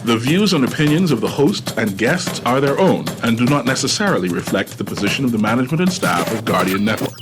The views and opinions of the host and guests are their own and do not necessarily reflect the position of the management and staff of Guardian Network.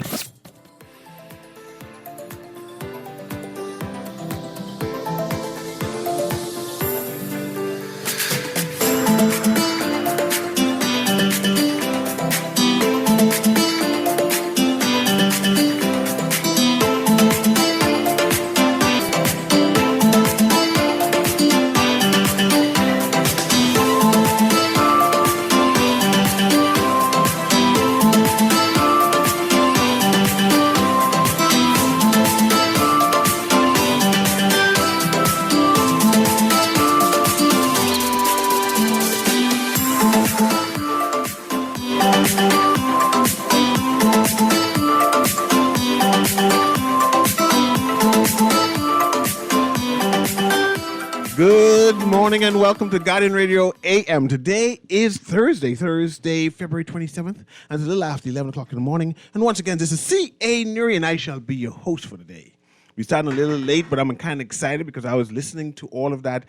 Good morning and welcome to Guardian Radio AM. Today is Thursday, February 27th, and it's a little after 11 o'clock in the morning. And once again, this is C.A. Newry, and I shall be your host for today. We started a little late, but I'm kind of excited because I was listening to all of that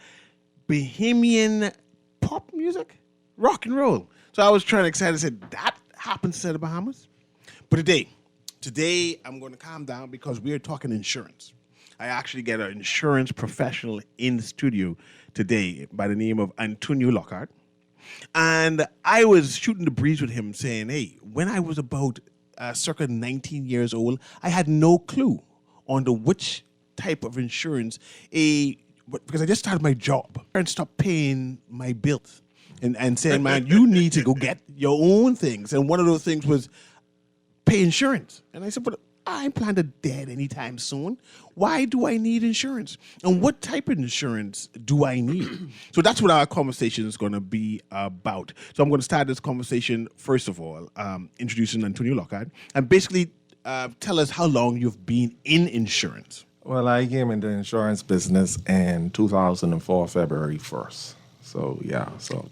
Bohemian pop music, rock and roll. So I was trying to excited. I said, that happens to the Bahamas. But today I'm going to calm down because we are talking insurance. I actually get an insurance professional in the studio today by the name of Antonio Lockhart. And I was shooting the breeze with him saying, hey, when I was about circa 19 years old, I had no clue on which type of insurance, because I just started my job and stopped paying my bills and saying, man, you need to go get your own things. And one of those things was pay insurance. And I said, but I plan to dead anytime soon. Why do I need insurance? And what type of insurance do I need? So that's what our conversation is going to be about. So I'm going to start this conversation, first of all, introducing Antonio Lockhart, and basically tell us how long you've been in insurance. Well, I came into the insurance business in 2004, February 1st. So,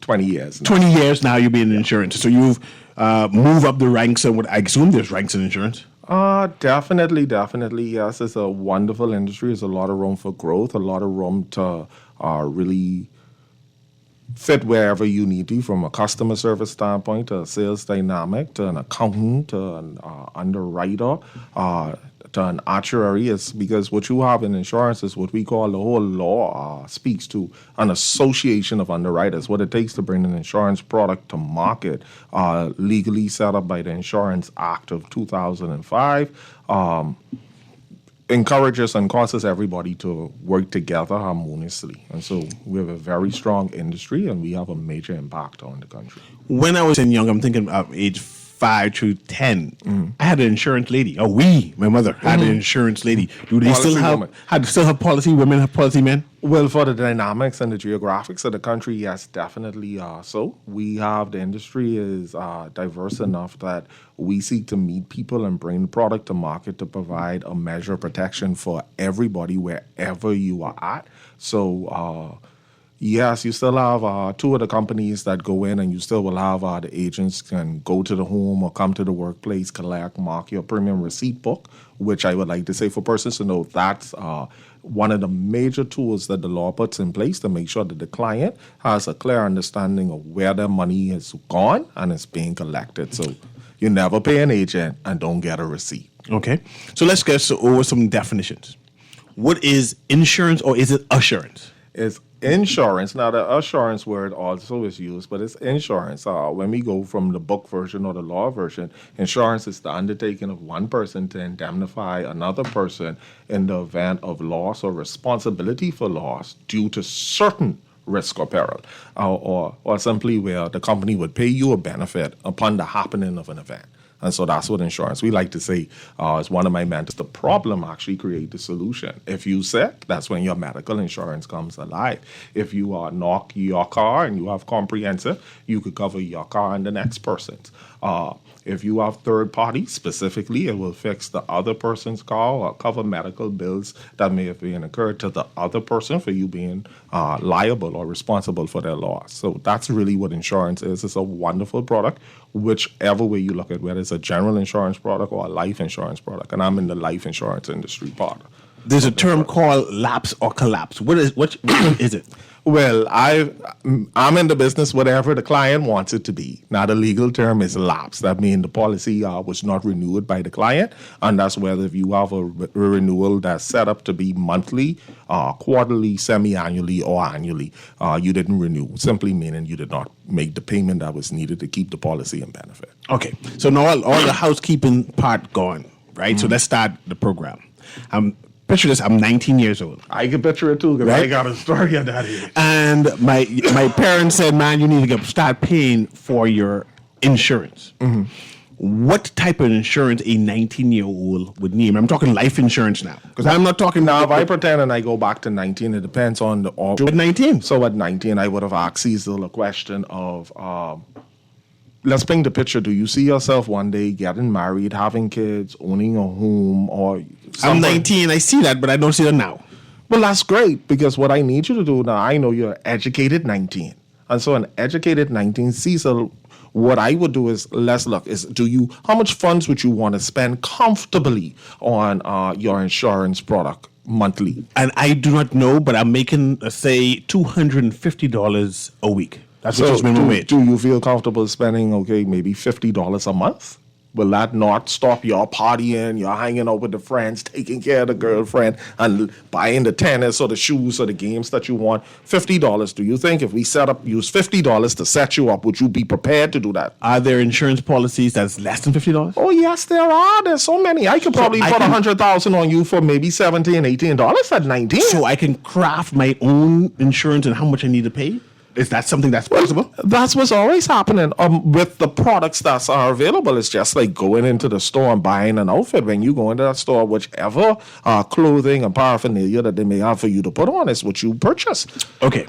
20 years now. 20 years now you've been in insurance. So you've moved up the ranks, and what I assume there's ranks in insurance. Definitely. Yes, it's a wonderful industry. There's a lot of room for growth, a lot of room to really fit wherever you need to, from a customer service standpoint, to a sales dynamic, to an accountant, to an underwriter, to an actuary. Is because what you have in insurance is what we call the whole law speaks to an association of underwriters, what it takes to bring an insurance product to market, legally set up by the Insurance Act of 2005, encourages and causes everybody to work together harmoniously. And so we have a very strong industry, and we have a major impact on the country. When I was young, I'm thinking of age 5 through 10, I had an insurance lady. My mother had an insurance lady. Do they Policy still have policy women, have policy men? Well, for the dynamics and the geographics of the country, yes, definitely so. The industry is diverse enough that we seek to meet people and bring the product to market to provide a measure of protection for everybody wherever you are at. So, yes, you still have two of the companies that go in, and you still will have the agents can go to the home or come to the workplace, collect, mark your premium receipt book, which I would like to say for persons to know that's one of the major tools that the law puts in place to make sure that the client has a clear understanding of where their money has gone and is being collected. So you never pay an agent and don't get a receipt. Okay. So let's get over some definitions. What is insurance, or is it assurance? It's insurance. Now, the assurance word also is used, but it's insurance. When we go from the book version or the law version, insurance is the undertaking of one person to indemnify another person in the event of loss or responsibility for loss due to certain risk or peril, or simply where the company would pay you a benefit upon the happening of an event. And so that's what insurance, we like to say, as one of my mentors, the problem actually create the solution. If you sick, that's when your medical insurance comes alive. If you knock your car and you have comprehensive, you could cover your car and the next person's. If you have third party, specifically, it will fix the other person's car or cover medical bills that may have been incurred to the other person for you being liable or responsible for their loss. So that's really what insurance is. It's a wonderful product, whichever way you look at it, whether it's a general insurance product or a life insurance product. And I'm in the life insurance industry part. There's a term called lapse or collapse. Which one is it? Well, I'm in the business whatever the client wants it to be. Now, the legal term is lapse. That means the policy was not renewed by the client, and that's whether if you have a renewal that's set up to be monthly, quarterly, semi-annually, or annually, you didn't renew. Simply meaning you did not make the payment that was needed to keep the policy in benefit. Okay, so now all the housekeeping part gone, right? So let's start the program. Picture this, I'm 19 years old. I can picture it too, because Right? I got a story of that age. And my parents said, man, you need to start paying for your insurance. What type of insurance a 19-year-old would need? I'm talking life insurance now, because I'm not talking Now, if I pretend and I go back to 19, it depends on the... At 19. So at 19, I would have asked Cecil a question of... let's paint the picture. Do you see yourself one day getting married, having kids, owning a home, or I'm something? 19, I see that, but I don't see that now. Well, that's great, because what I need you to do now, I know you're educated 19. And so an educated 19, Cecil, what I would do is, let's look, how much funds would you want to spend comfortably on your insurance product monthly? And I do not know, but I'm making, let's say, $250 a week. That's what just minimum wage. Do you feel comfortable spending, maybe $50 a month? Will that not stop your partying, your hanging out with the friends, taking care of the girlfriend, and buying the tennis or the shoes or the games that you want? $50. Do you think if we use $50 to set you up, would you be prepared to do that? Are there insurance policies that's less than $50? Oh, yes, there are. There's so many. I could probably put $100,000 on you for maybe $17, $18 at 19. So I can craft my own insurance and how much I need to pay? Is that something that's possible? That's what's always happening with the products that are available. It's just like going into the store and buying an outfit. When you go into that store, whichever clothing and paraphernalia that they may have for you to put on is what you purchase. Okay.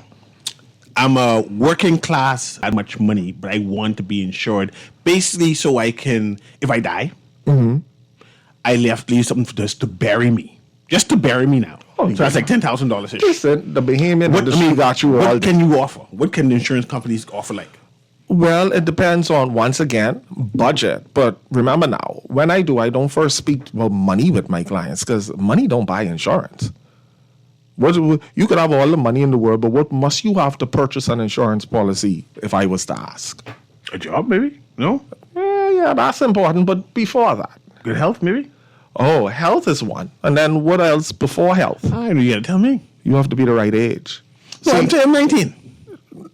I'm a working class, not much money, but I want to be insured. Basically, so I can, if I die, I leave something just to bury me. Just to bury me now. Oh, so that's like $10,000 ish. Listen, the behemoth industry got you all. What can you offer? What can the insurance companies offer like? Well, it depends on, once again, budget. But remember now, when I don't first speak about money with my clients, because money don't buy insurance. You could have all the money in the world, but what must you have to purchase an insurance policy, if I was to ask? A job, maybe? No? Yeah, that's important, but before that. Good health, maybe? Oh, health is one. And then what else before health? I know, you gotta tell me. You have to be the right age. So I'm 19.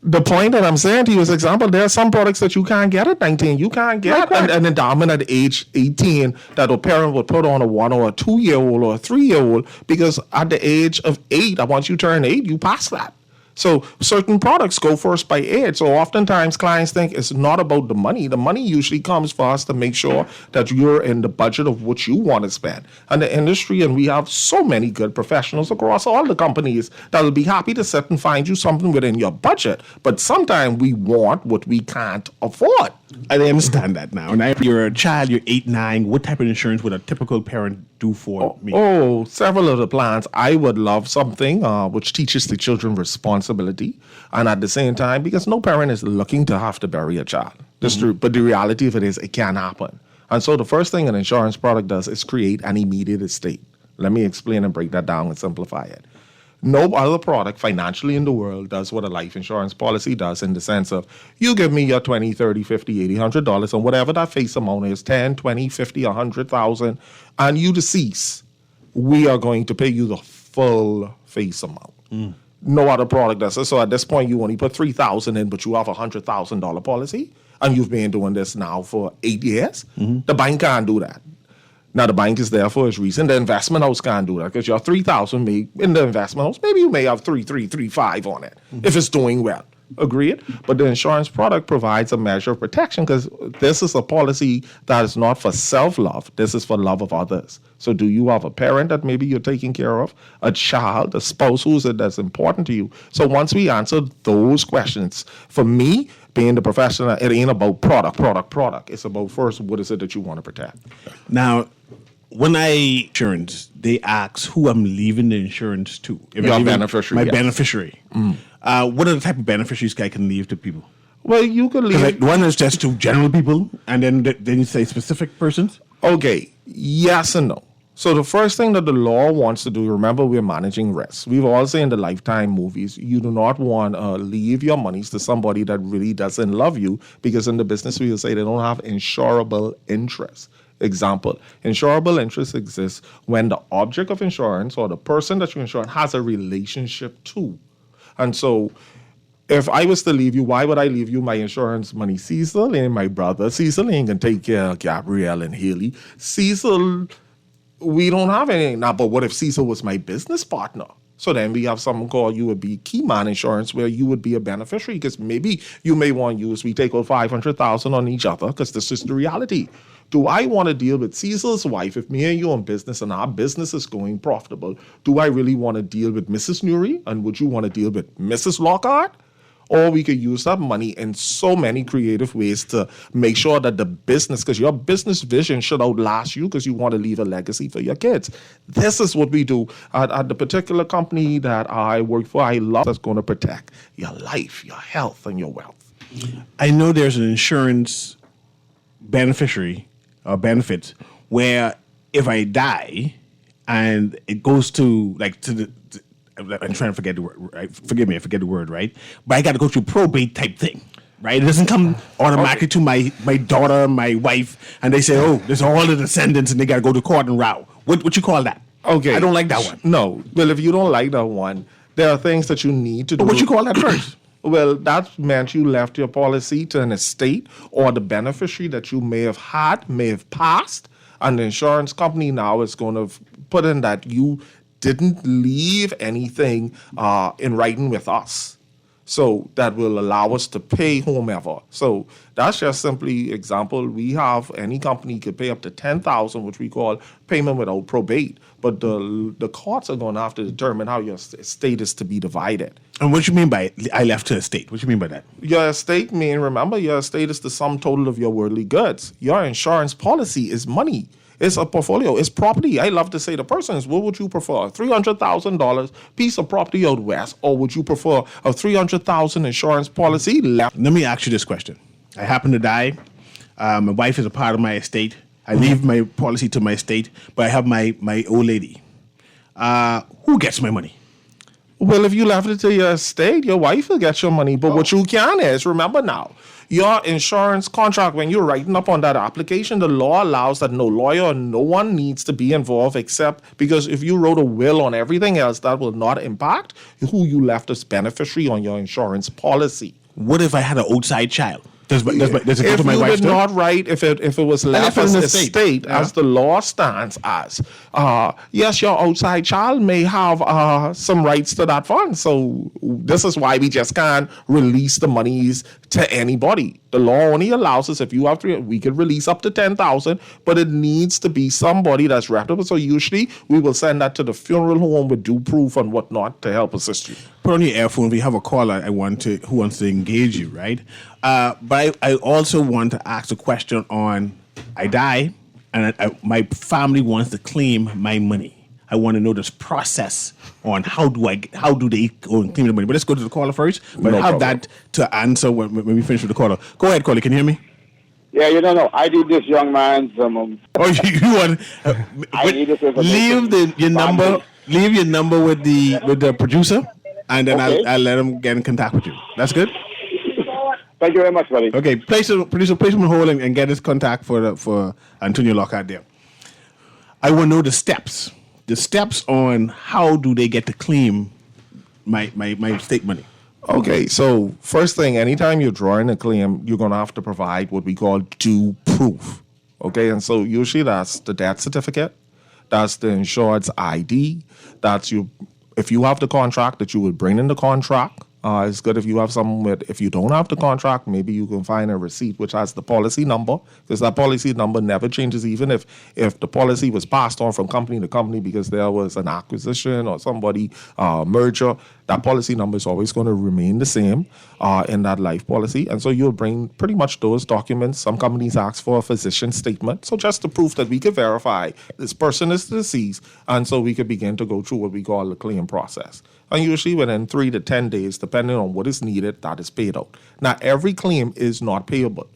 The point that I'm saying to you is, example, there are some products that you can't get at 19. You can't get an endowment at age 18 that a parent would put on a 1 or a 2-year-old or a 3-year-old, because at the age of 8, once you turn 8, you pass that. So certain products go first by age. So oftentimes clients think it's not about the money. The money usually comes for us to make sure that you're in the budget of what you want to spend. And the industry, and we have so many good professionals across all the companies that will be happy to sit and find you something within your budget. But sometimes we want what we can't afford. I understand that now. And if you're a child, you're 8, 9, what type of insurance would a typical parent do for me? Oh, several of the plans. I would love something which teaches the children responsibility. And at the same time, because no parent is looking to have to bury a child. That's true. But the reality of it is, it can happen. And so the first thing an insurance product does is create an immediate estate. Let me explain and break that down and simplify it. No other product financially in the world does what a life insurance policy does, in the sense of, you give me your $20, $30, $50, $80, $100, and whatever that face amount is, 10, 20, 50, 100,000, and you decease, we are going to pay you the full face amount. No other product does it. So at this point, you only put $3,000 in, but you have a $100,000 policy, and you've been doing this now for 8 years. The bank can't do that. Now, the bank is there for its reason. The investment house can't do that, because your $3,000 may, in the investment house, maybe you may have 3,335 on it, if it's doing well. Agreed? But the insurance product provides a measure of protection, because this is a policy that is not for self-love. This is for love of others. So do you have a parent that maybe you're taking care of, a child, a spouse that's important to you? So once we answer those questions, for me, being the professional, it ain't about product. It's about, first, what is it that you want to protect? Now, when I insurance, they ask who I'm leaving the insurance to. If Your I'm leaving beneficiary, My yes. beneficiary. What are the type of beneficiaries I can leave to people? Well, you could leave. Like, one is just to general people, and then you say specific persons. Okay, yes and no. So the first thing that the law wants to do, remember, we're managing risks. We've all seen in the Lifetime movies, you do not want to leave your monies to somebody that really doesn't love you, because in the business we will say they don't have insurable interest. Example, insurable interest exists when the object of insurance or the person that you insure has a relationship to. And so if I was to leave you, why would I leave you my insurance money? Cecil and my brother. Cecil ain't going to take care of Gabrielle and Haley. Cecil, we don't have anything now, but what if Cecil was my business partner? So then we have something called, you would be key man insurance, where you would be a beneficiary, because maybe you may want to use, we take out 500,000 on each other, because this is the reality. Do I want to deal with Cecil's wife if me and you own business and our business is going profitable? Do I really want to deal with Mrs. Newry? And would you want to deal with Mrs. Lockhart? Or we could use that money in so many creative ways to make sure that the business, because your business vision should outlast you, because you want to leave a legacy for your kids. This is what we do at the particular company that I work for. I love that's going to protect your life, your health, and your wealth. I know there's an insurance beneficiary or benefit where if I die and it goes to I'm trying to forget the word, right? Forgive me, I forget the word, right? But I got to go through probate type thing, right? It doesn't come automatically to my daughter, my wife, and they say, oh, there's all the descendants and they got to go to court and row. What you call that? Okay. I don't like that one. No. Well, if you don't like that one, there are things that you need to do. But what you call that first? Well, that meant you left your policy to an estate or the beneficiary that you may have had, may have passed, and the insurance company now is going to put in that you didn't leave anything in writing with us. So that will allow us to pay whomever. So that's just simply example. We have any company could pay up to $10,000, which we call payment without probate. But the courts are going to have to determine how your estate is to be divided. And what you mean by I left to estate? What you mean by that? Your estate remember, your estate is the sum total of your worldly goods. Your insurance policy is money. It's a portfolio. It's property. I love to say to persons, what would you prefer? A $300,000 piece of property out west, or would you prefer a $300,000 insurance policy left? Let me ask you this question. I happen to die. My wife is a part of my estate. I leave my policy to my estate, but I have my old lady. Who gets my money? Well, if you left it to your estate, your wife will get your money. But what you can is, remember now, your insurance contract, when you're writing up on that application, the law allows that no lawyer or no one needs to be involved, except because if you wrote a will on everything else, that will not impact who you left as beneficiary on your insurance policy. What if I had an outside child? Does it go if to my you wife did not write, if it was left as an estate, as the law stands as, yes, your outside child may have some rights to that fund. So this is why we just can't release the monies to anybody. The law only allows us, if you have to, we could release up to 10,000, but it needs to be somebody that's reputable. So usually we will send that to the funeral home with due proof and whatnot to help assist you. Put on your earphone. We have a caller who wants to engage you, right? But I also want to ask a question on I die and my family wants to claim my money. I want to know this process on how do they go and claim the money. But let's go to the caller first. But I have that to answer when we finish with the caller. Go ahead, caller. Can you hear me? Yeah, you don't know. I did this young man's. You want? I need this your number. Leave your number with the producer, and then okay. I'll let him get in contact with you. That's good. Thank you very much, buddy. Okay, producer, place him on hold and get his contact for Antonio Lockhart there. I want to know the steps. The steps on how do they get to claim my estate money. Okay, so first thing, anytime you're drawing a claim, you're going to have to provide what we call due proof. Okay, and so usually that's the death certificate, that's the insured's ID, that's you. If you have the contract, that you would bring in the contract. It's good if you have something with, if you don't have the contract, maybe you can find a receipt which has the policy number, because that policy number never changes, even if the policy was passed on from company to company because there was an acquisition or somebody merger. That policy number is always going to remain the same in that life policy. And so you'll bring pretty much those documents. Some companies ask for a physician statement. So just to prove that we could verify this person is deceased. And so we could begin to go through what we call the claim process. And usually within 3 to 10 days, depending on what is needed, that is paid out. Now, every claim is not payable.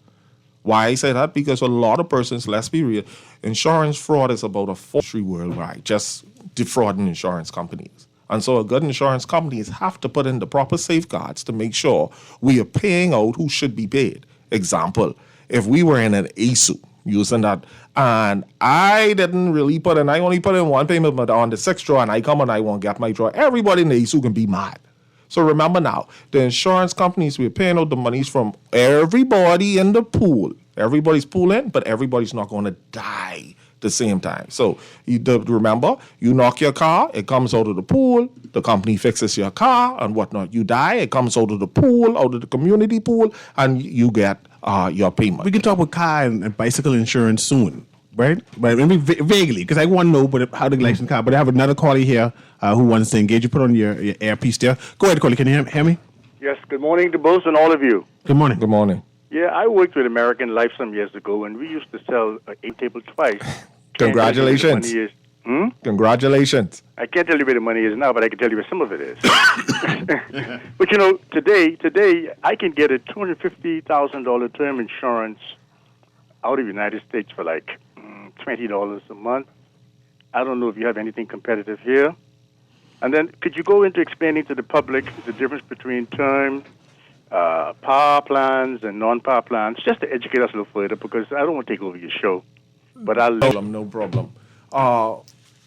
Why I say that? Because a lot of persons, let's be real, insurance fraud is about a forestry worldwide, just defrauding insurance companies. And so a good insurance companies have to put in the proper safeguards to make sure we are paying out who should be paid. Example, if we were in an ASU, using that, and I didn't really put in, I only put in one payment, but on the sixth draw, and I come and I won't get my draw, everybody in the ASU can be mad. So remember now, the insurance companies, we're paying out the monies from everybody in the pool. Everybody's pooling, but everybody's not going to die the same time. So remember, you knock your car, it comes out of the pool, the company fixes your car and whatnot. You die, it comes out of the pool, out of the community pool, and you get your payment. We can talk about car and bicycle insurance soon, right? But maybe vaguely, because I want to know how the license car. But I have another caller here who wants to engage. You put on your earpiece there. Go ahead, caller. Can you hear me? Yes, good morning to both and all of you. Good morning. Good morning. Yeah, I worked with American Life some years ago, and we used to sell a table twice. Congratulations. Congratulations. I can't tell you where the money is now, but I can tell you where some of it is. But, today I can get a $250,000 term insurance out of the United States for like $20 a month. I don't know if you have anything competitive here. And then could you go into explaining to the public the difference between term, power plans and non-power plans, just to educate us a little further, because I don't want to take over your show. But No problem.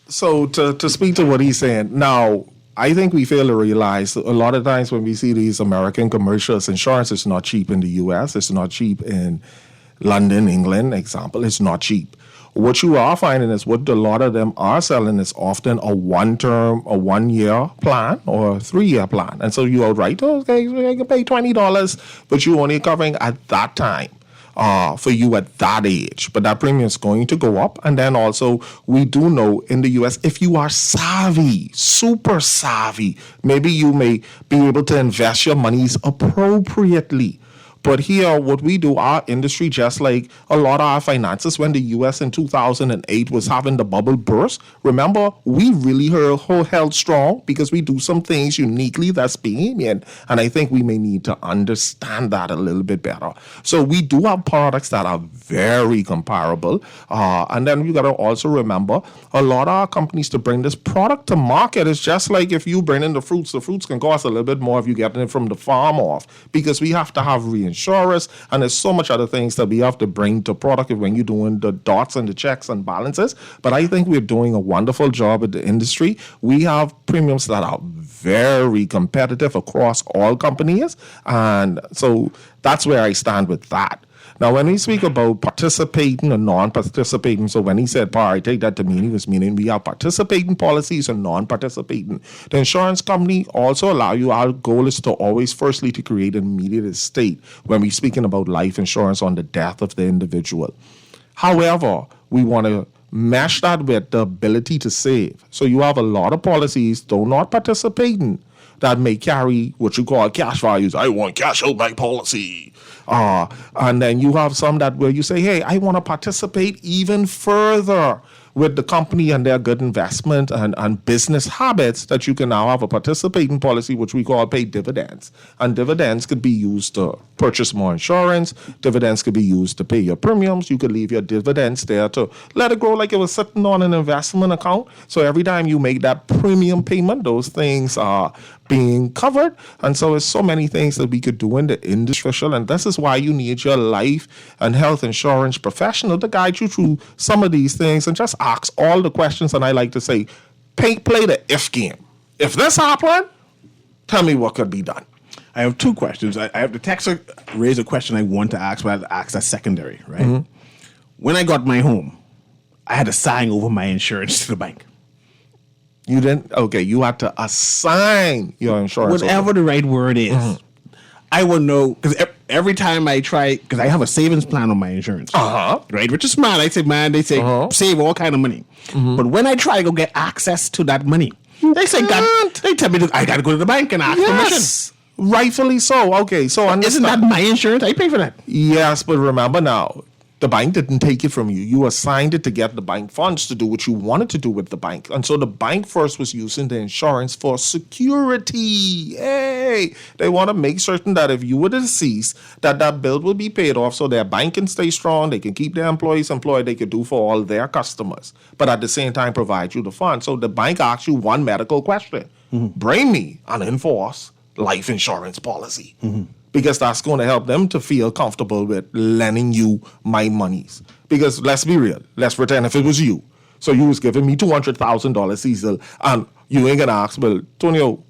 So to speak to what he's saying, now, I think we fail to realize a lot of times when we see these American commercials, insurance is not cheap in the U.S., it's not cheap in London, England, example, it's not cheap. What you are finding is what a lot of them are selling is often a 1-year plan or a 3-year plan. And so you are right, okay, I can pay $20, but you're only covering at that time. For you at that age. But that premium is going to go up. And then also, we do know in the U.S., if you are savvy, super savvy, maybe you may be able to invest your monies appropriately. But here, what we do, our industry, just like a lot of our finances, when the U.S. in 2008 was having the bubble burst, remember, we really held strong because we do some things uniquely that's being in. And I think we may need to understand that a little bit better. So we do have products that are very comparable. And then you got to also remember, a lot of our companies to bring this product to market is just like if you bring in the fruits can cost a little bit more if you get it from the farm off, because we have to have reinsurance, and there's so much other things that we have to bring to product when you're doing the dots and the checks and balances. But I think we're doing a wonderful job at the industry. We have premiums that are very competitive across all companies, and so that's where I stand with that. Now, when we speak about participating and non-participating, so when he said par, I take that to mean he was meaning we have participating policies and non-participating. The insurance company also allow you, our goal is to always firstly to create an immediate estate when we're speaking about life insurance on the death of the individual. However, we want to mesh that with the ability to save. So you have a lot of policies, though not participating, that may carry what you call cash values. I want cash out my policy. And then you have some that where you say, hey, I want to participate even further with the company and their good investment and business habits, that you can now have a participating policy, which we call pay dividends. And dividends could be used to purchase more insurance. Dividends could be used to pay your premiums. You could leave your dividends there to let it grow like it was sitting on an investment account. So every time you make that premium payment, those things are being covered. And so there's so many things that we could do in the industry. And this is why you need your life and health insurance professional to guide you through some of these things and just ask all the questions. And I like to say, play the if game. If this happened, tell me what could be done. I have two questions. I have the texter raise a question I want to ask, but I have to ask that secondary, right? Mm-hmm. When I got my home, I had to sign over my insurance to the bank. You didn't? Okay, you had to assign your insurance. Whatever the right word is. Mm-hmm. I will know, because every time I try, because I have a savings plan on my insurance, right? Which is smart. I say, man, they say save all kind of money. Mm-hmm. But when I try to go get access to that money, they say, they tell me I got to go to the bank and ask permission. Rightfully so. Okay, so isn't that my insurance? I pay for that. Yes, but remember now, The bank didn't take it from you. You assigned it to get the bank funds to do what you wanted to do with the bank. And so the bank first was using the insurance for security. Hey, they want to make certain that if you were deceased, that bill will be paid off so their bank can stay strong, they can keep their employees employed, they can do for all their customers, but at the same time provide you the funds. So the bank asks you one medical question. Bring me an enforced life insurance policy. Because that's going to help them to feel comfortable with lending you my monies. Because let's be real. Let's pretend if it was you. So you was giving me $200,000, Cecil, and you ain't going to ask, well, Tonio,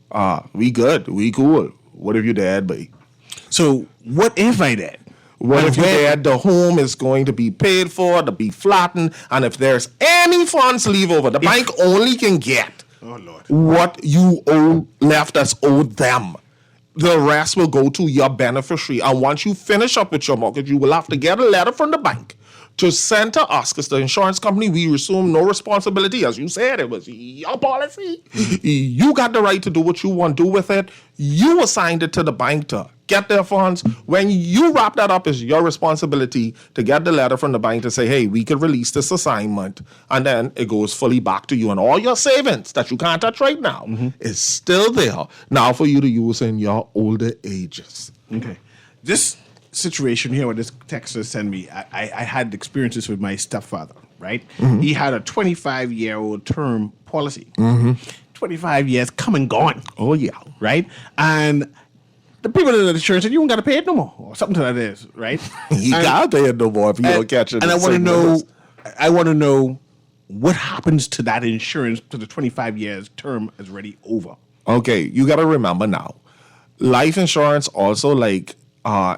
we good, we cool. What if you're dead, babe? So what if I did? What if you're dead? The home is going to be paid for, to be flattened, and if there's any funds leave over, the bank only can get what you owe left that's owed them. The rest will go to your beneficiary. And once you finish up with your mortgage, you will have to get a letter from the bank to send to us, because the insurance company, we assume no responsibility. As you said, it was your policy. You got the right to do what you want to do with it. You assigned it to the bank to get their funds. When you wrap that up, it's your responsibility to get the letter from the bank to say, hey, we could release this assignment. And then it goes fully back to you. And all your savings that you can't touch right now is still there now for you to use in your older ages. Okay. This situation here, what this texter sent me, I had experiences with my stepfather, right? He had a 25-year-old term policy. 25 years come and gone. Oh, yeah. Right? And the people in the insurance said, you don't got to pay it no more, or something to that is, right? You got to pay it no more if you don't catch it. And I want to know what happens to that insurance to the 25 years term is already over. Okay, you got to remember now, life insurance also like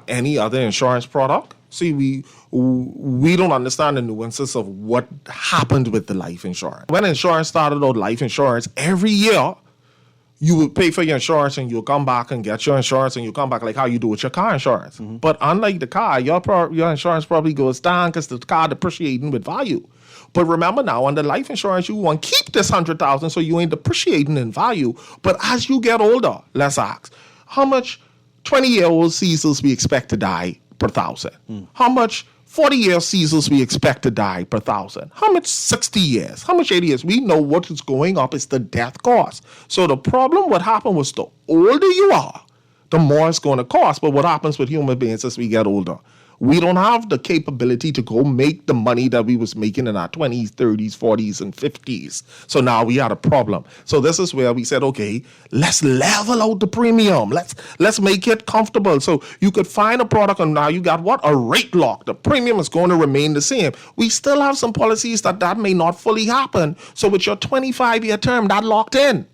any other insurance product. See, we don't understand the nuances of what happened with the life insurance. When insurance started out, life insurance, every year you would pay for your insurance and you'll come back and get your insurance and you come back like how you do with your car insurance. But unlike the car, your insurance probably goes down because the car depreciating with value. But remember now, under life insurance, you want to keep this $100,000 so you ain't depreciating in value. But as you get older, let's ask, how much 20-year-old Cecils we expect to die per 1,000? How much 40-year Cecils we expect to die per 1,000? How much 60 years? How much 80 years? We know what is going up is the death cost. So the problem, what happened was the older you are, the more it's going to cost. But what happens with human beings as we get older? We don't have the capability to go make the money that we was making in our 20s, 30s, 40s, and 50s. So now we had a problem. So this is where we said, okay, let's level out the premium. Let's make it comfortable. So you could find a product and now you got what? A rate lock. The premium is going to remain the same. We still have some policies that may not fully happen. So with your 25-year term, that locked in.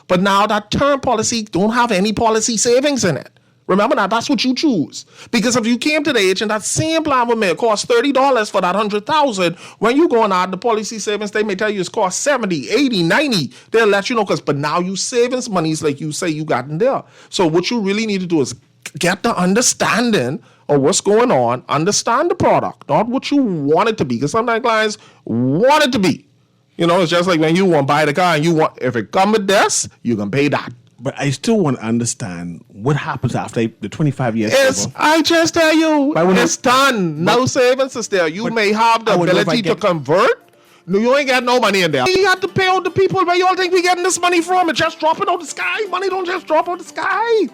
But now that term policy don't have any policy savings in it. Remember now, that's what you choose. Because if you came to the age and that same plan would may cost $30 for that $100,000, when you go and add the policy savings, they may tell you it's cost $70, $80, $90. They'll let you know but now you savings monies like you say you got in there. So what you really need to do is get the understanding of what's going on, understand the product, not what you want it to be. Because sometimes clients want it to be. You know, it's just like when you want to buy the car and if it come with this, you can pay that. But I still want to understand what happens after the 25 years. I just tell you, it's done. No savings is there. You may have the ability to convert. No, you ain't got no money in there. You have to pay out the people where y'all think we getting this money from. It just dropping out the sky. Money don't just drop out the sky.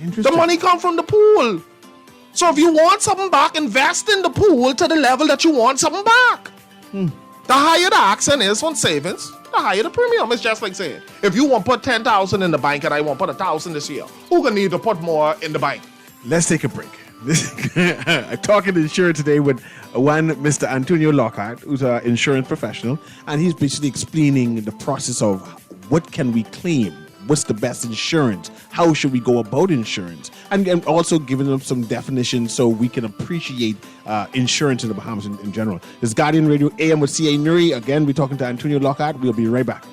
The money come from the pool. So if you want something back, invest in the pool to the level that you want something back. The higher the accent is on savings, the higher the premium. It's just like saying, if you want to put $10,000 in the bank and I want to put $1,000 this year, who gonna need to put more in the bank? Let's take a break. I'm talking insurance today with Mr. Antonio Lockhart, who's an insurance professional, and he's basically explaining the process of what can we claim, what's the best insurance, how should we go about insurance, and also giving them some definitions so we can appreciate insurance in the Bahamas in general. This is Guardian Radio AM with C.A. Newry. Again, we're talking to Antonio Lockhart. We'll be right back.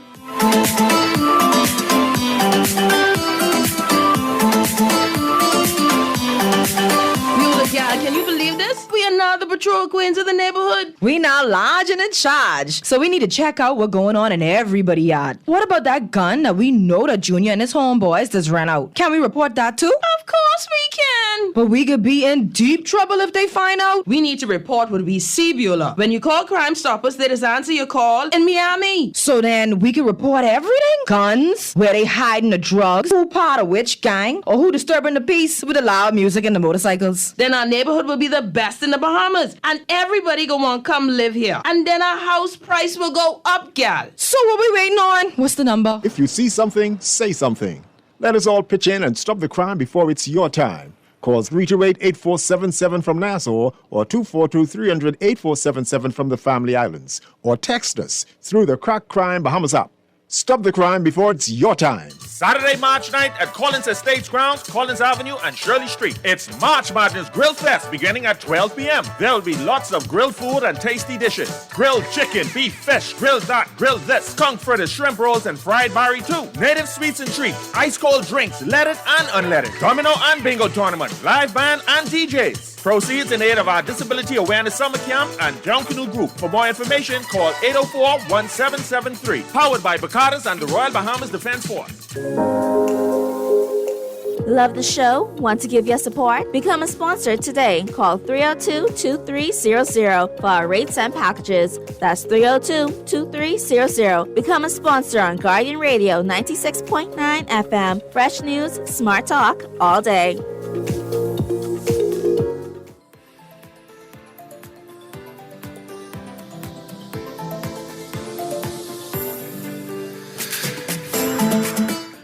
Can you believe this? We are now the patrol queens of the neighborhood. We now large and in charge. So we need to check out what's going on in everybody's yard. What about that gun that we know that Junior and his homeboys just ran out? Can we report that too? Of course we can. man. But we could be in deep trouble if they find out. We need to report what we see, Beulah. When you call Crime Stoppers, they just answer your call in Miami. So then we can report everything? Guns, where they hiding the drugs, who part of which gang, or who disturbing the peace with the loud music and the motorcycles. Then our neighborhood will be the best in the Bahamas, and everybody gonna want to come live here. And then our house price will go up, gal. So what we waiting on? What's the number? If you see something, say something. Let us all pitch in and stop the crime before it's your time. Call 328-8477 from Nassau or 242-300-8477 from the Family Islands. Or text us through the Crack Crime Bahamas app. Stop the crime before it's your time. Saturday, March 9th at Collins Estates Grounds, Collins Avenue, and Shirley Street. It's March Madness Grill Fest beginning at 12 p.m. There'll be lots of grilled food and tasty dishes. Grilled chicken, beef, fish, grilled that, grilled this, skunk fritters, shrimp rolls, and fried barry too. Native sweets and treats, ice cold drinks, leaded and unleaded. Domino and bingo tournament, live band and DJs. Proceeds in aid of our Disability Awareness Summer Camp and Down Canoe Group. For more information, call 804-1773. Powered by Bacadas and the Royal Bahamas Defense Force. Love the show? Want to give your support? Become a sponsor today. Call 302-2300 for our rates and packages. That's 302-2300. Become a sponsor on Guardian Radio 96.9 FM. Fresh news, smart talk, all day.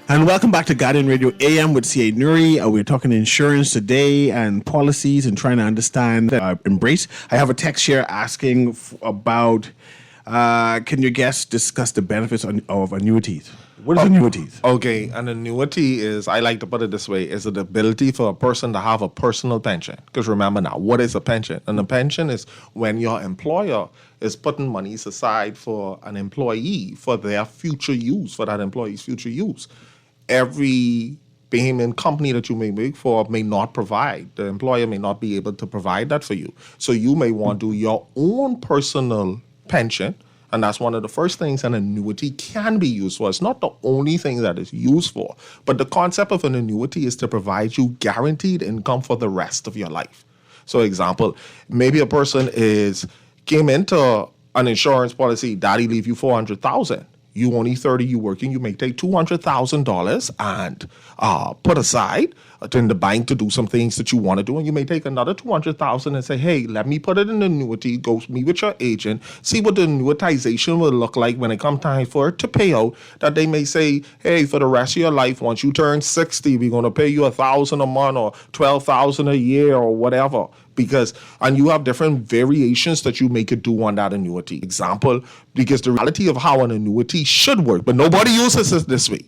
And welcome back to Guardian Radio AM with CA Newry. We're talking insurance today and policies and trying to understand embrace. I have a text here asking about can your guests discuss the benefits of annuities? What is annuities? Okay, an annuity is, I like to put it this way, is the ability for a person to have a personal pension. Because remember now, what is a pension? And a pension is when your employer is putting monies aside for an employee for their future use, for that employee's future use. Every payment company that you may make for may not provide. The employer may not be able to provide that for you. So you may want to do your own personal pension. And that's one of the first things an annuity can be used for. It's not the only thing that it's used for. But the concept of an annuity is to provide you guaranteed income for the rest of your life. So example, maybe a person came into an insurance policy, daddy leave you $400,000. You only 30, you working, you may take $200,000 and put aside in the bank to do some things that you want to do. And you may take another $200,000 and say, hey, let me put it in an annuity, go meet with your agent, see what the annuitization will look like when it comes time for it to pay out. That they may say, hey, for the rest of your life, once you turn 60, we're going to pay you $1,000 a month or $12,000 a year or whatever. And you have different variations that you make it do on that annuity. Example, because the reality of how an annuity should work, but nobody uses it this way,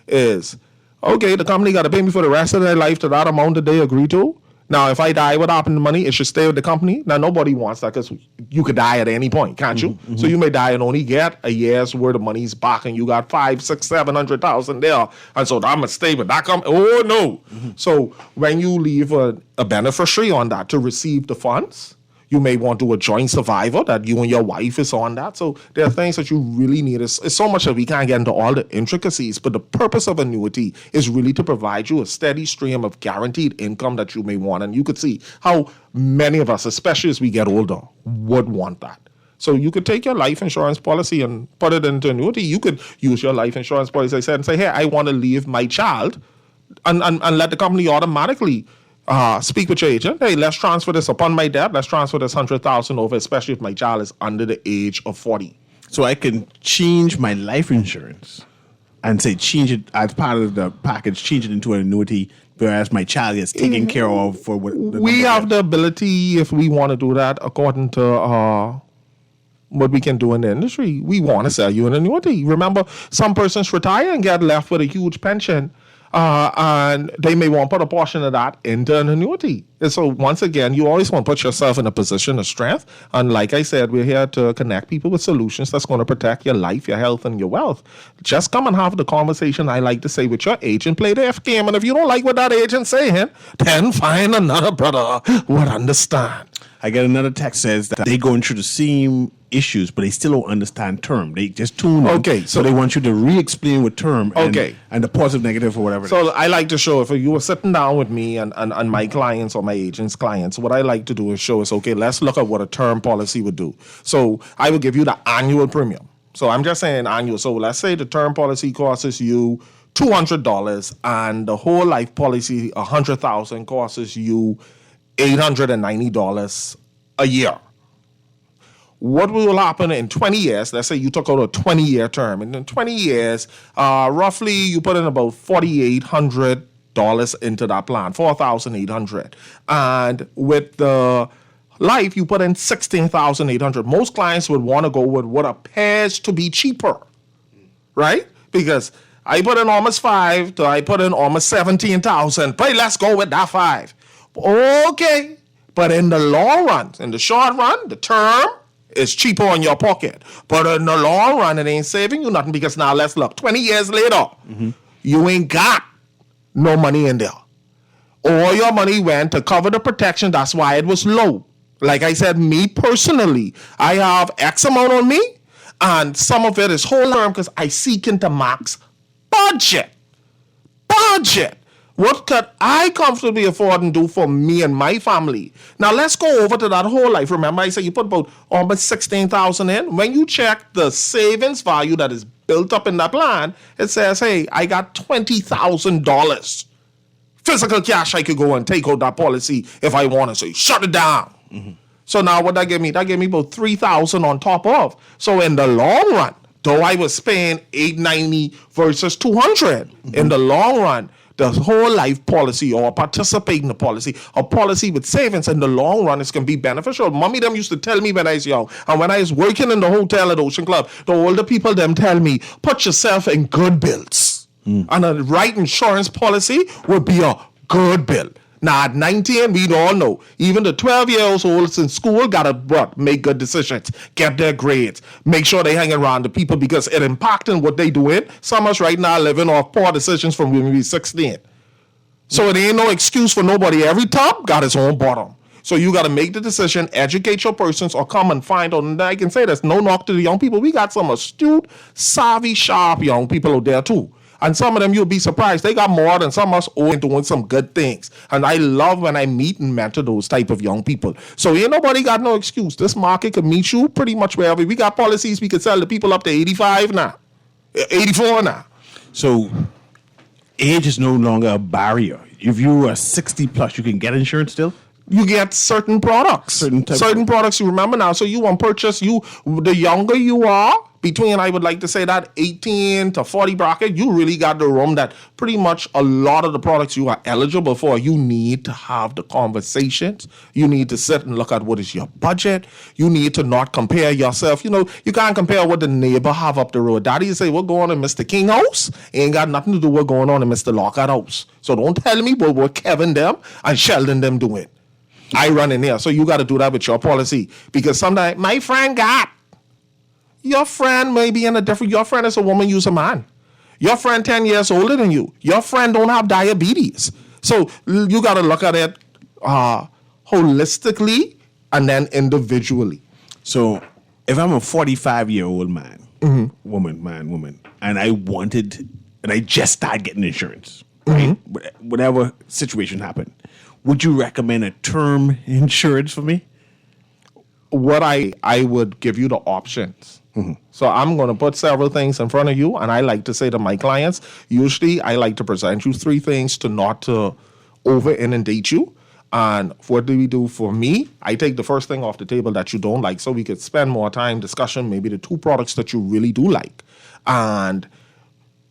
is, okay, the company got to pay me for the rest of their life to that amount that they agree to. Now, if I die, what happened to the money? It should stay with the company. Now, nobody wants that because you could die at any point, can't you? Mm-hmm. So you may die and only get a year's worth of money's back, and you got $500,000, $600,000, $700,000 there, and so I'm gonna stay with that company. Oh no! Mm-hmm. So when you leave a beneficiary on that to receive the funds, you may want to do a joint survivor that you and your wife is on that. So there are things that you really need. It's so much that we can't get into all the intricacies, but the purpose of annuity is really to provide you a steady stream of guaranteed income that you may want. And you could see how many of us, especially as we get older, would want that. So you could take your life insurance policy and put it into annuity. You could use your life insurance policy, as I said, and say, hey, I want to leave my child and let the company automatically speak with your agent. Hey, let's transfer this upon my death. Let's transfer this $100,000 over, especially if my child is under the age of 40. So I can change my life insurance and say change it as part of the package, change it into an annuity, whereas my child is taken care of for what. We have the ability, if we want to do that, according to what we can do in the industry. We want to sell you an annuity. Remember, some persons retire and get left with a huge pension. And they may want to put a portion of that into an annuity. And so once again, you always want to put yourself in a position of strength. And like I said, we're here to connect people with solutions that's going to protect your life, your health, and your wealth. Just come and have the conversation, I like to say, with your agent. Play the F game. And if you don't like what that agent's saying, then find another brother who would understand. I get another text says that they're going through the same issues, but they still don't understand term. They just tune in. Okay, so they want you to re-explain with term Okay. and the positive, negative, or whatever. So I like to show, if you were sitting down with me and my clients or my agents' clients, what I like to do is show us, okay, let's look at what a term policy would do. So I will give you the annual premium. So I'm just saying annual. So let's say the term policy costs you $200 and the whole life policy, $100,000, costs you $890 a year. What will happen in 20 years? Let's say you took out a 20-year term. And in 20 years, roughly you put in about $4,800 into that plan, $4,800. And with the life, you put in $16,800. Most clients would want to go with what appears to be cheaper, right? Because I put in almost 5 to I put in almost 17,000. But let's go with that 5. Okay, but in the long run, in the short run, the term is cheaper on your pocket. But in the long run, it ain't saving you nothing because now let's look. 20 years later, you ain't got no money in there. All your money went to cover the protection. That's why it was low. Like I said, me personally, I have X amount on me, and some of it is whole term because I seek into max budget. What could I comfortably afford and do for me and my family? Now let's go over to that whole life. Remember, I said you put about almost $16,000 in. When you check the savings value that is built up in that plan, it says, hey, I got $20,000 physical cash I could go and take out that policy if I want to. So you shut it down. So now what that gave me? That gave me about $3,000 on top of. So in the long run, though I was paying $890 versus $200, in the long run, the whole life policy or participating the policy, a policy with savings in the long run is going to be beneficial. Mommy them used to tell me when I was young, and when I was working in the hotel at Ocean Club, the older people them tell me, put yourself in good bills. And a right insurance policy would be a good bill. Now at 19, we all know, even the 12-year-olds in school gotta make good decisions, get their grades, make sure they hang around the people because it impacting what they doing. Some of us right now living off poor decisions from when we were 16. So it ain't no excuse for nobody. Every top got its own bottom. So you got to make the decision, educate your persons, or come and find out. And I can say there's no knock to the young people. We got some astute, savvy, sharp young people out there too. And some of them, you'll be surprised, they got more than some of us all doing some good things. And I love when I meet and mentor those type of young people. So ain't nobody got no excuse. This market can meet you pretty much wherever. We got policies we can sell to people up to 85 now, 84 now. So age is no longer a barrier. If you are 60 plus, you can get insurance still? You get certain products. Certain products you remember now. So you want purchase, the younger you are, between, I would like to say that 18 to 40 bracket, you really got the room that pretty much a lot of the products you are eligible for, you need to have the conversations. You need to sit and look at what is your budget. You need to not compare yourself. You know, you can't compare what the neighbor have up the road. Daddy say, what's going on in Mr. King house? Ain't got nothing to do with what's going on in Mr. Lockhart house. So don't tell me what Kevin them and Sheldon them doing. I run in there. So you got to do that with your policy. Because sometimes my friend got. Your friend may be in a different, your friend is a woman, you's a man. Your friend 10 years older than you. Your friend don't have diabetes. So you got to look at it holistically and then individually. So if I'm a 45-year-old man, woman, and I just started getting insurance, right? Whatever situation happened, would you recommend a term insurance for me? What I would give you the options. So I'm going to put several things in front of you, and I like to say to my clients, usually I like to present you 3 things to not to over inundate you. And what do we do for me? I take the first thing off the table that you don't like, so we could spend more time discussion, maybe the 2 products that you really do like. And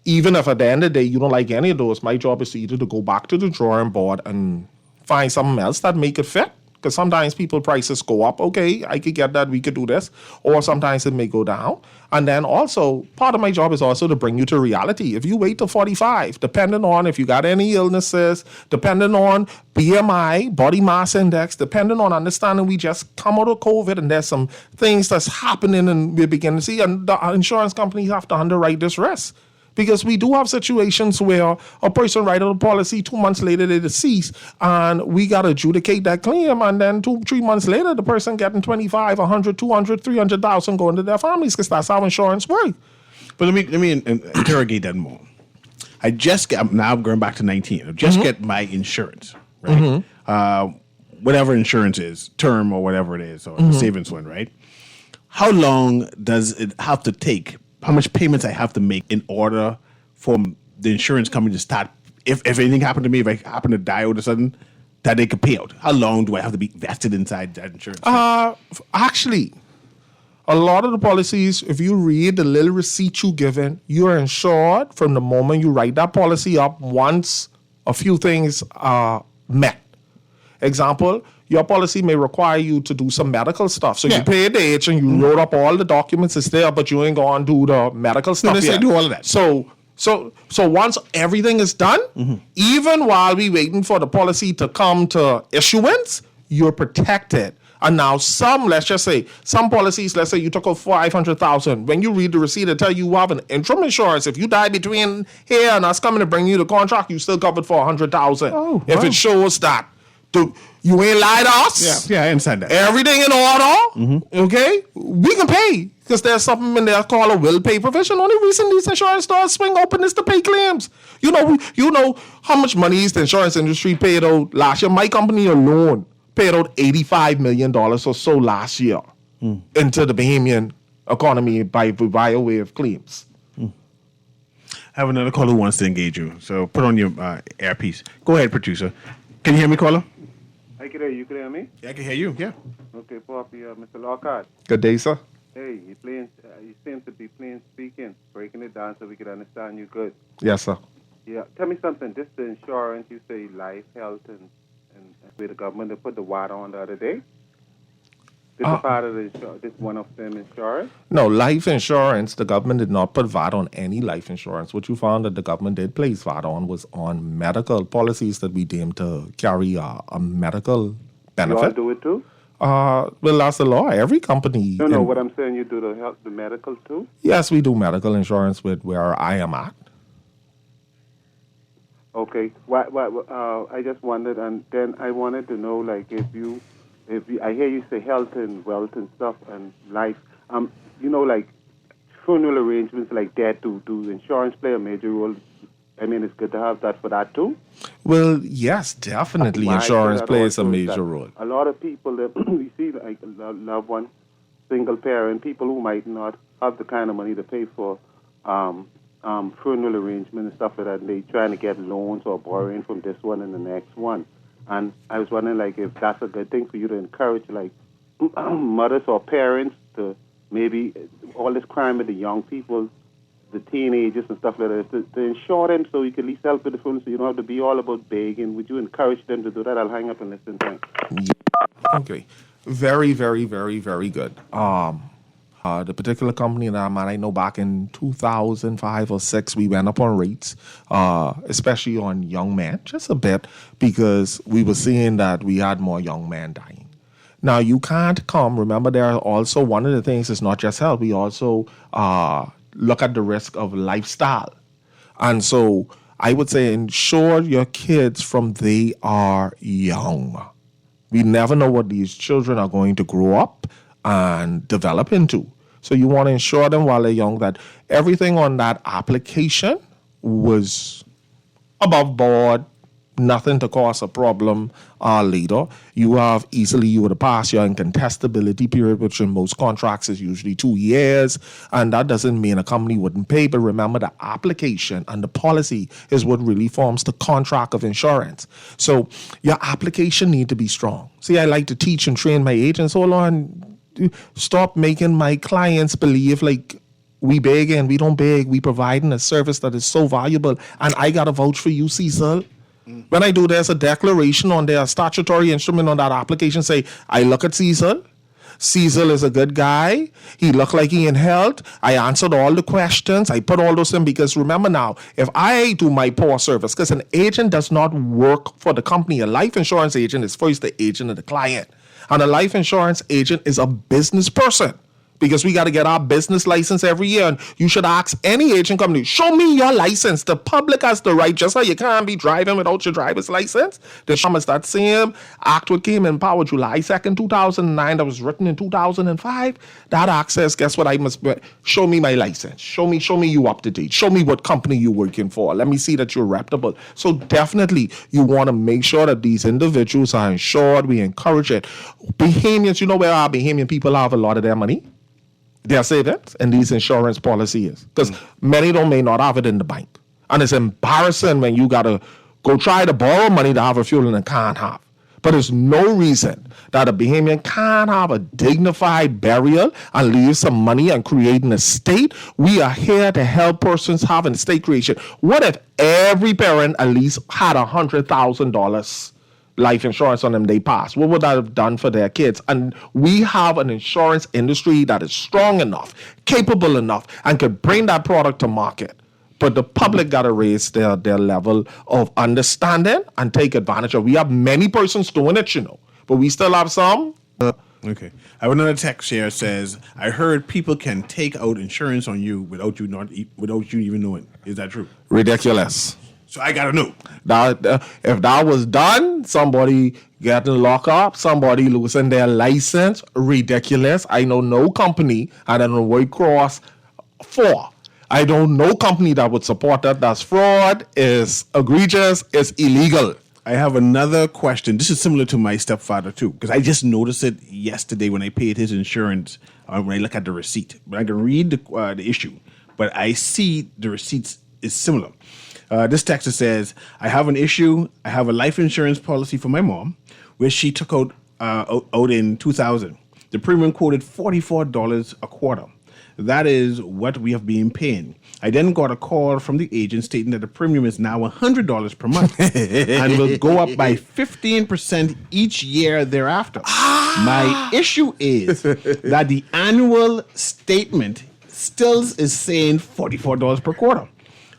even if at the end of the day you don't like any of those, my job is to either to go back to the drawing board and find something else that make it fit. Because sometimes people prices go up. Okay, I could get that. We could do this. Or sometimes it may go down. And then also, part of my job is also to bring you to reality. If you wait till 45, depending on if you got any illnesses, depending on BMI, body mass index, depending on understanding we just come out of COVID and there's some things that's happening and we're beginning to see. And the insurance companies have to underwrite this risk. Because we do have situations where a person writes a policy, 2 months later they deceased, and we got to adjudicate that claim, and then 2-3 months later the person getting 25, 100, 200, 300,000 going to their families, because that's how insurance works. But let me interrogate that more. I just get, now I'm going back to 19. I just get my insurance, right? Whatever insurance is, term or whatever it is, or the savings one, right? How long does it have to take? How much payments I have to make in order for the insurance company to start? If anything happened to me, if I happen to die all of a sudden, that they could pay out. How long do I have to be vested inside that insurance? Actually, a lot of the policies, if you read the little receipt you given, you are insured from the moment you write that policy up once a few things are met. Example, your policy may require you to do some medical stuff. So you paid the agent, you wrote up all the documents, it's there, but you ain't going to do the medical stuff they yet. do all of that. So once everything is done, even while we waiting for the policy to come to issuance, you're protected. And now let's just say, some policies, let's say you took out 500,000. When you read the receipt, it tell you have an interim insurance. If you die between here and us coming to bring you the contract, you still covered for 100,000. If it shows that you ain't lied to us. Yeah, I understand that. Everything in order. Okay, we can pay because there's something in there called a will pay provision. Only reason these insurance stores swing open is to pay claims. You know how much money is the insurance industry paid out last year. My company alone paid out $85 million or so last year into the Bahamian economy by way of claims. I have another caller who wants to engage you. So put on your earpiece. Go ahead, producer. Can you hear me, caller? I can hear you. Can you hear me? Yeah, I can hear you. Yeah. Okay, Poppy, Mr. Lockhart. Good day, sir. Hey, you seem to be plain speaking, breaking it down so we can understand you good. Yes, sir. Yeah, tell me something. This the insurance, you say life, health, and where the government they put the water on the other day. This is part of this one of them insurance. No, life insurance, the government did not put VAT on any life insurance. What you found that the government did place VAT on was on medical policies that we deemed to carry a medical benefit. You all do it too? Well, that's the law. Every company. No, what I'm saying, you do the medical too? Yes, we do medical insurance with where I am at. Okay. I just wondered, and then I wanted to know, like, if you, I hear you say health and wealth and stuff and life, like funeral arrangements like that, do insurance play a major role? I mean, it's good to have that for that too. Well, yes, definitely. Insurance plays a major role. A lot of people that we see, like loved one, single parent, people who might not have the kind of money to pay for funeral arrangement and stuff like that, and they trying to get loans or borrowing from this one and the next one. And I was wondering, like, if that's a good thing for you to encourage, like, mothers or parents to maybe all this crime with the young people, the teenagers and stuff like that, to insure them so you can at least help with the funeral so you don't have to be all about begging. Would you encourage them to do that? I'll hang up and listen. Thanks. Okay. Very, very, very, very good. The particular company that I'm at, I know back in 2005 or 6, we went up on rates, especially on young men, just a bit, because we were seeing that we had more young men dying. Now, you can't remember, there are also, one of the things is not just health, we also look at the risk of lifestyle. And so I would say insure your kids from they are young. We never know what these children are going to grow up and develop into. So you want to ensure them while they're young that everything on that application was above board, nothing to cause a problem later. You would have passed your incontestability period, which in most contracts is usually 2 years, and that doesn't mean a company wouldn't pay, but remember the application and the policy is what really forms the contract of insurance. So your application need to be strong. See, I like to teach and train my agents. Hold on, stop making my clients believe like we beg and we don't beg. We providing a service that is so valuable, and I got to vouch for you, Cecil. When I do, there's a declaration on their statutory instrument on that application say, I look at Cecil. Cecil is a good guy. He looked like he in health. I answered all the questions. I put all those in because remember now, if I do my poor service, because an agent does not work for the company. A life insurance agent is first the agent of the client. And a life insurance agent is a business person. because we got to get our business license every year. And you should ask any agent company, show me your license. The public has the right, just like you can't be driving without your driver's license. The Shamas, that same act what came in power July 2nd, 2009, that was written in 2005. That act says, guess what, I must show me my license. Show me you up to date. Show me what company you're working for. Let me see that you're reputable. So definitely you want to make sure that these individuals are insured. We encourage it. Bahamians, you know where our Bahamian people have a lot of their money? Their savings and these insurance policies, because many may not have it in the bank, and it's embarrassing when you gotta go try to borrow money to have a funeral and can't have. But there's no reason that a Bahamian can't have a dignified burial and leave some money and create an estate. We are here to help persons have an estate creation. What if every parent at least had $100,000 life insurance on them they pass? What would that have done for their kids? And we have an insurance industry that is strong enough, capable enough, and could bring that product to market. But the public got to raise their level of understanding and take advantage of. We have many persons doing it, but we still have some. Okay. I have another text here that says, I heard people can take out insurance on you without you even knowing. Is that true? Ridiculous. So I gotta know. If that was done, somebody getting locked up, somebody losing their license, ridiculous. I know no company, and I don't know White Cross for. I don't know company that would support that. That's fraud, is egregious, is illegal. I have another question. This is similar to my stepfather too, because I just noticed it yesterday when I paid his insurance. When I look at the receipt, but I can read the issue, but I see the receipts is similar. This text says, I have an issue. I have a life insurance policy for my mom, which she took out in 2000. The premium quoted $44 a quarter. That is what we have been paying. I then got a call from the agent stating that the premium is now $100 per month and will go up by 15% each year thereafter. My issue is that the annual statement still is saying $44 per quarter.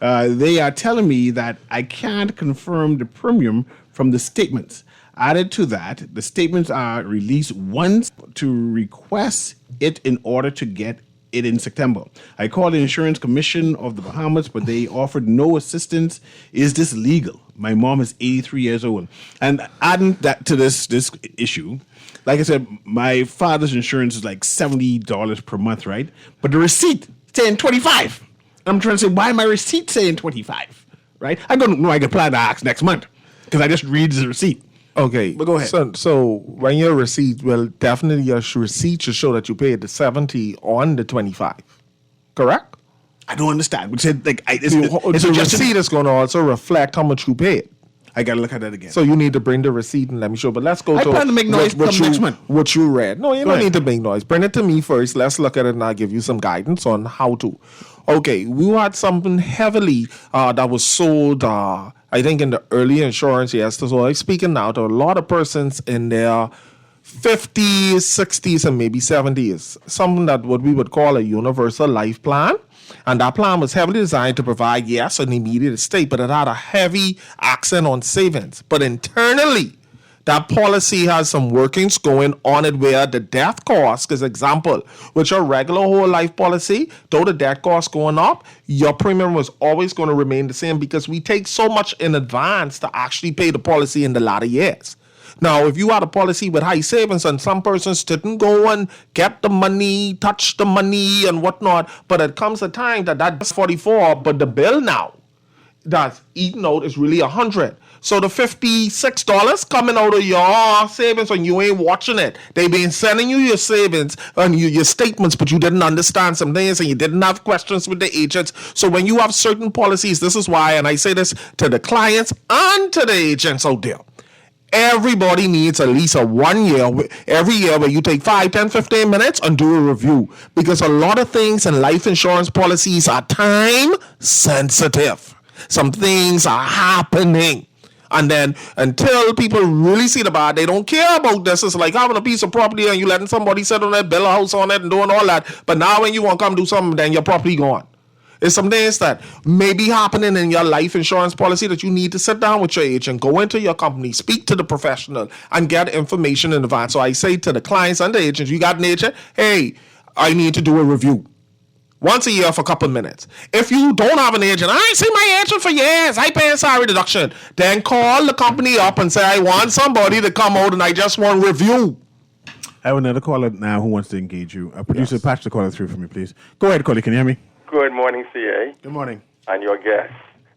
They are telling me that I can't confirm the premium from the statements. Added to that, the statements are released once to request it in order to get it in September. I called the Insurance Commission of the Bahamas, but they offered no assistance. Is this legal? My mom is 83 years old. And adding that to this issue, like I said, my father's insurance is like $70 per month, right? But the receipt saying $25. I'm trying to say, why my receipt saying 25, right? I don't know. I can plan to ask next month because I just read the receipt. Okay, but go ahead. So when your receipt, well, definitely your receipt should show that you paid the 70 on the 25, correct? I don't understand. Which said like the receipt is going to also reflect how much you paid. I gotta look at that again. So you need to bring the receipt and let me show. But let's go I plan to make noise next month. What you read. No, you don't need to make noise. Bring it to me first. Let's look at it and I'll give you some guidance on how to. Okay, we had something heavily that was sold, I think, in the early insurance years. So I'm speaking now to a lot of persons in their 50s, 60s, and maybe 70s. Something that what we would call a universal life plan. And that plan was heavily designed to provide, yes, an immediate estate, but it had a heavy accent on savings. But internally, that policy has some workings going on it where the death cost, because example, with your regular whole life policy, though the death cost going up, your premium was always going to remain the same because we take so much in advance to actually pay the policy in the latter years. Now, if you had a policy with high savings and some persons didn't go and get the money, touch the money and whatnot, but it comes a time that's 44, but the bill now that's eaten out is really 100. So the $56 coming out of your savings when you ain't watching it. They've been sending you your savings and your statements, but you didn't understand some things and you didn't have questions with the agents. So when you have certain policies, this is why, and I say this to the clients and to the agents out there, everybody needs at least a 1 year, every year where you take 5, 10, 15 minutes and do a review. Because a lot of things in life insurance policies are time sensitive. Some things are happening. And then until people really see the bad, they don't care about this. It's like having a piece of property and you letting somebody sit on it, build a house on it and doing all that. But now when you want to come do something, then your property gone. It's some things that may be happening in your life insurance policy that you need to sit down with your agent, go into your company, speak to the professional, and get information in advance. So I say to the clients and the agents, you got an agent? Hey, I need to do a review. Once a year for a couple minutes. If you don't have an agent, I ain't seen my agent for years, I pay a salary deduction. Then call the company up and say, I want somebody to come out and I just want a review. I have another caller now who wants to engage you. Producer, patch the caller through for me, please. Go ahead, caller. Can you hear me? Good morning, CA. Good morning. And your guest.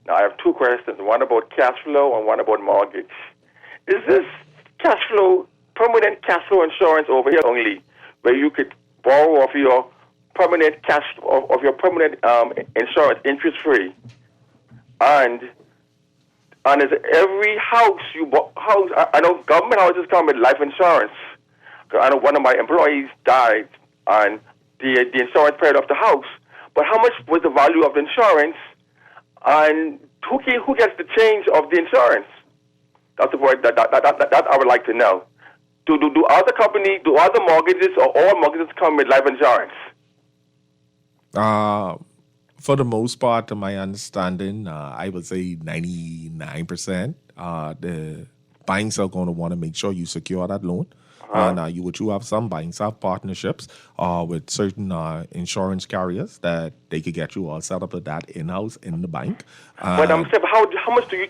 Now, I have two questions, one about cash flow and one about mortgage. Is this cash flow, permanent cash flow insurance over here only, where you could borrow off your permanent cash, of your permanent insurance interest-free? And is every house I know government houses come with life insurance. I know one of my employees died and the insurance paid off the house. But how much was the value of the insurance? And who gets the change of the insurance? That's the word that I would like to know. Do other mortgages or all mortgages come with life insurance? For the most part, to my understanding, I would say 99%. The banks are going to want to make sure you secure that loan. And you have some banks have partnerships with certain insurance carriers that they could get you all set up with that in-house in the bank. But I'm saying, how much do you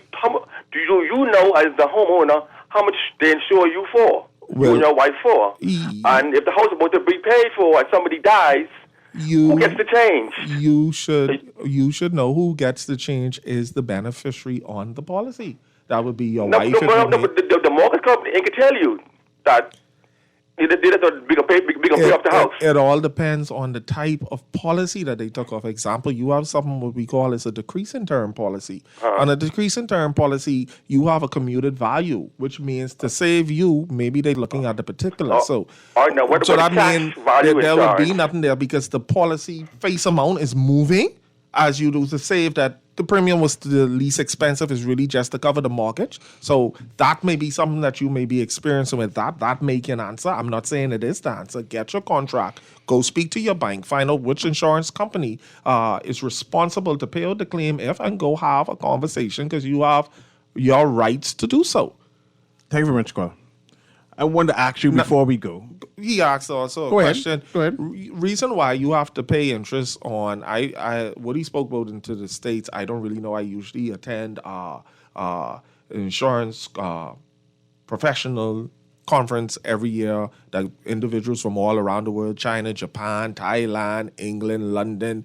know as the homeowner how much they insure you for? You and your wife for? And if the house is about to be paid for and somebody dies, who gets the change? You should know who gets the change is the beneficiary on the policy. That would be your wife. But the mortgage company can tell you that. Bigger pay off the house. It all depends on the type of policy that they took off. Example, you have something what we call is a decreasing term policy. On a decreasing term policy, you have a commuted value, which means to save you, maybe they're looking at the particular. So that means there would be nothing there because the policy face amount is moving as you do to save that. The premium was the least expensive is really just to cover the mortgage. So that may be something that you may be experiencing with that. That may be an answer. I'm not saying it is the answer. Get your contract. Go speak to your bank. Find out which insurance company is responsible to pay out the claim and go have a conversation because you have your rights to do so. Thank you very much, Carl. I wanted to ask you before we go. He asked also a question. Go ahead. Reason why you have to pay interest on what he spoke about into the States, I don't really know. I usually attend insurance professional conference every year that individuals from all around the world, China, Japan, Thailand, England, London,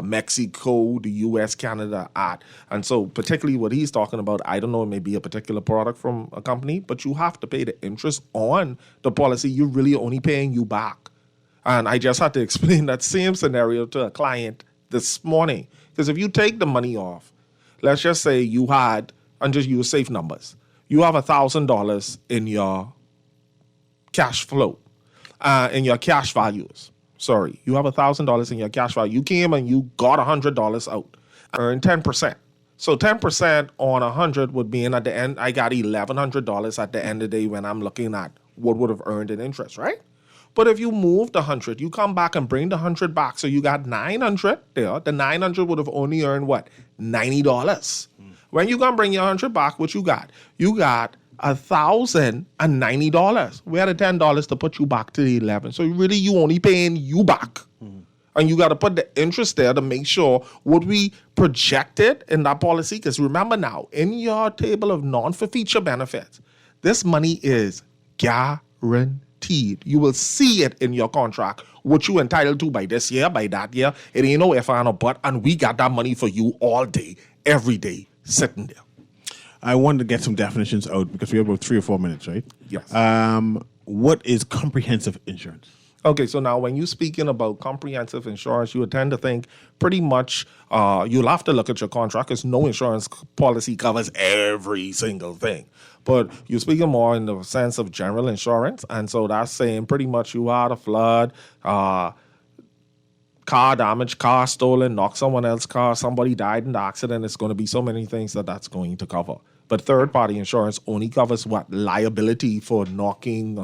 Mexico, the US, Canada, at. And so particularly what he's talking about, I don't know, it may be a particular product from a company, but you have to pay the interest on the policy. You're really only paying you back. And I just had to explain that same scenario to a client this morning. Because if you take the money off, let's just say you had, and just use safe numbers, you have $1,000 in your cash flow, in your cash values. Sorry, you have $1,000 in your cash value. You came and you got $100 out, earned 10%. So 10% on 100 would be, at the end, I got $1,100 at the end of the day when I'm looking at what would have earned in interest, right? But if you move the 100, you come back and bring the 100 back, so you got 900 there. The 900 would have only earned what? $90. When you gonna bring your 100 back, what you got? You got $1,090. We had $10 to put you back to the 11. So really, you only paying you back. And you got to put the interest there to make sure what we projected in that policy. Because remember now, in your table of non-for-feature benefits, this money is guaranteed. You will see it in your contract, what you entitled to by this year, by that year. It ain't no if and no but. And we got that money for you all day, every day, sitting there. I wanted to get some definitions out because we have about 3 or 4 minutes, right? Yes. What is comprehensive insurance? Okay, so now when you're speaking about comprehensive insurance, you would tend to think pretty much you'll have to look at your contract because no insurance policy covers every single thing. But you're speaking more in the sense of general insurance. And so that's saying pretty much you had a flood, car damage, car stolen, knocked someone else's car, somebody died in the accident. It's going to be so many things that's going to cover. But third-party insurance only covers what? Liability for knocking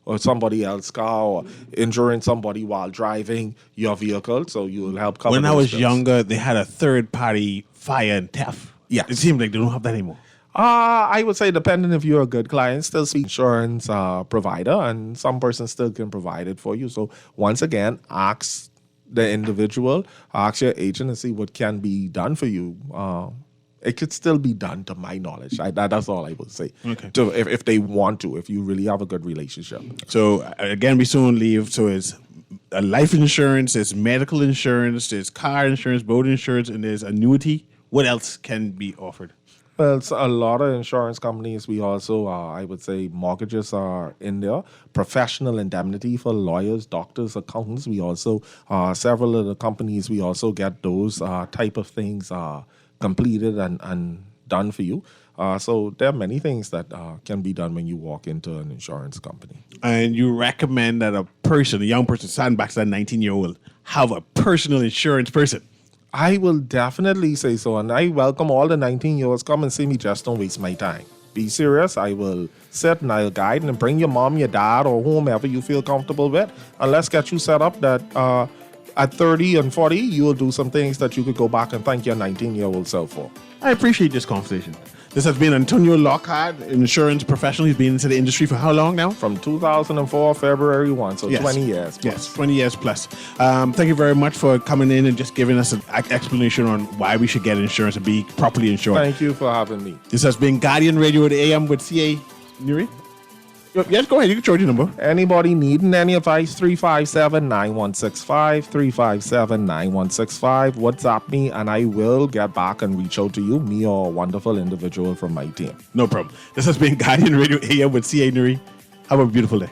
or somebody else's car or injuring somebody while driving your vehicle. So you'll help cover When I was things. younger, they had a third-party fire and theft. Yeah. It seems like they don't have that anymore. I would say depending if you're a good client, still see insurance provider, and some person still can provide it for you. So once again, ask the individual, ask your agent and see what can be done for you. It could still be done, to my knowledge. That's all I would say. Okay. So if they want to, if you really have a good relationship. So again, we soon leave. So it's life insurance, there's medical insurance, there's car insurance, boat insurance, and there's annuity. What else can be offered? Well, it's a lot of insurance companies. We also, I would say, mortgages are in there. Professional indemnity for lawyers, doctors, accountants. We also, several of the companies, we also get those type of things completed and done for you. So there are many things that can be done when you walk into an insurance company. And you recommend that a young person, stand back to that 19-year-old, have a personal insurance person? I will definitely say so, and I welcome all the 19-year-olds. Come and see me, just don't waste my time. Be serious. I will sit and I'll guide and bring your mom, your dad, or whomever you feel comfortable with, and let's get you set up that at 30 and 40, you will do some things that you could go back and thank your 19-year-old self for. I appreciate this conversation. This has been Antonio Lockhart, insurance professional. He's been into the industry for how long now? From 2004, February 1, so Yes. 20 years. Plus. Yes, 20 years plus. Thank you very much for coming in and just giving us an explanation on why we should get insurance and be properly insured. Thank you for having me. This has been Guardian Radio at the AM with CA Newry. Yes, go ahead. You can throw your number. Anybody needing any advice, 357-9165, 357-9165. WhatsApp me, and I will get back and reach out to you, me or a wonderful individual from my team. No problem. This has been Guardian Radio AM with CA Newry. Have a beautiful day.